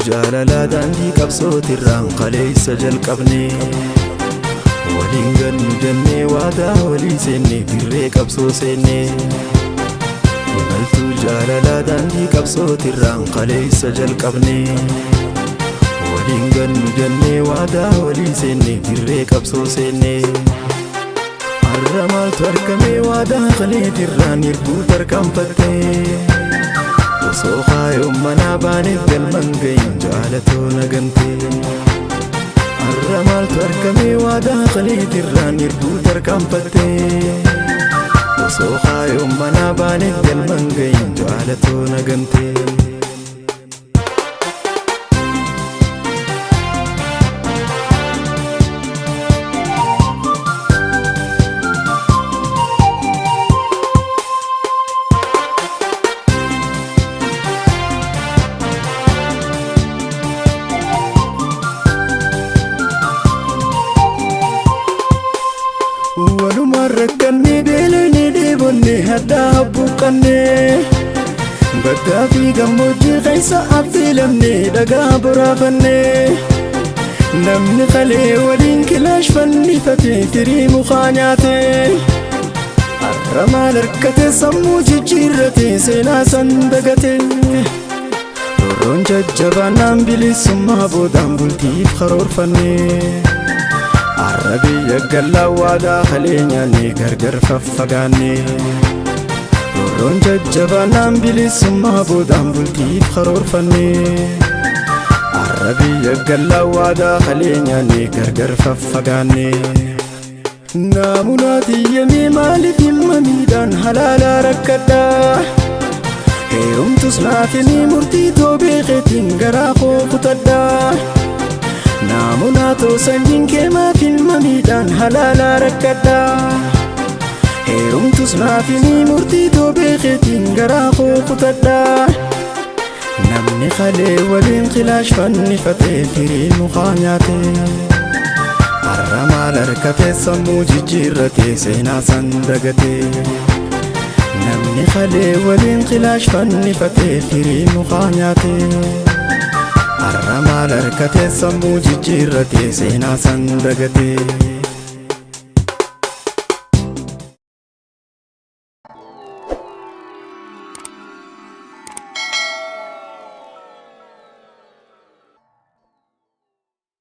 jaalala daandii qabsootirraan kaleessa jalqabne waliin gannu jennee waadaa walii seenne dirree qabsoo seenne imaltuu jaalala daandii qabsootirraan kaleessa jalqabne waliin gannu jennee waadaa walii seenne dirree qabsoo seenne har'a maaltu argame waadaa kaleetirraan hirbuu tarkaanfattee osoo kaayyoon manaa baaneef galman gahin jaalatoo nagantee har'a maaltu argame waadaa kaleetirraan hirbuu tarkaanfattee osoo kaayyoon manaa baaneef galman gahin jaalatoo nagantee waluma rakkanne beelene deebonne haddaa buqqanne baddaa fi gammoojjii keessa affeelamne dhagaa boraafanne namni kalee waliin kilaash fannifate firii mukaa nyaate har'a maal harkate sammuu jijjiirrate seenaa san dagate roorroon jajjabaannaan bilisummaa boodaan bultiif karoorfanne Arabiyya gallaa waadaa kaleenyaanne gargar faffagaanne roorroon jajjabaannaan bilisummaa boodaan bultiif karoorfanne Arabiyya gallaa waadaa kaleenyaanne gargar faffagaanne naamunaatiyyamee maaliif himma miidhaan halaalaa rakkadhaa heerumtus laafinii murtii toobeekeetiin garaa koo kutadhaa naamunaatoo sanyiin keemaa filma miidhaan halaalaa rakkadhaa heerumtus laafinii murtii toobeekeetiin garaa koo kutadhaa namni kalee waliin kilaash fannifatee firii mukaa nyaate har'a maal harkate sammuu jijjiirratee seenaa san dagate namni kalee waliin kilaash fannifatee firii mukaa nyaate har'a maal harkate sammuu jijjiirratee seenaa san dagate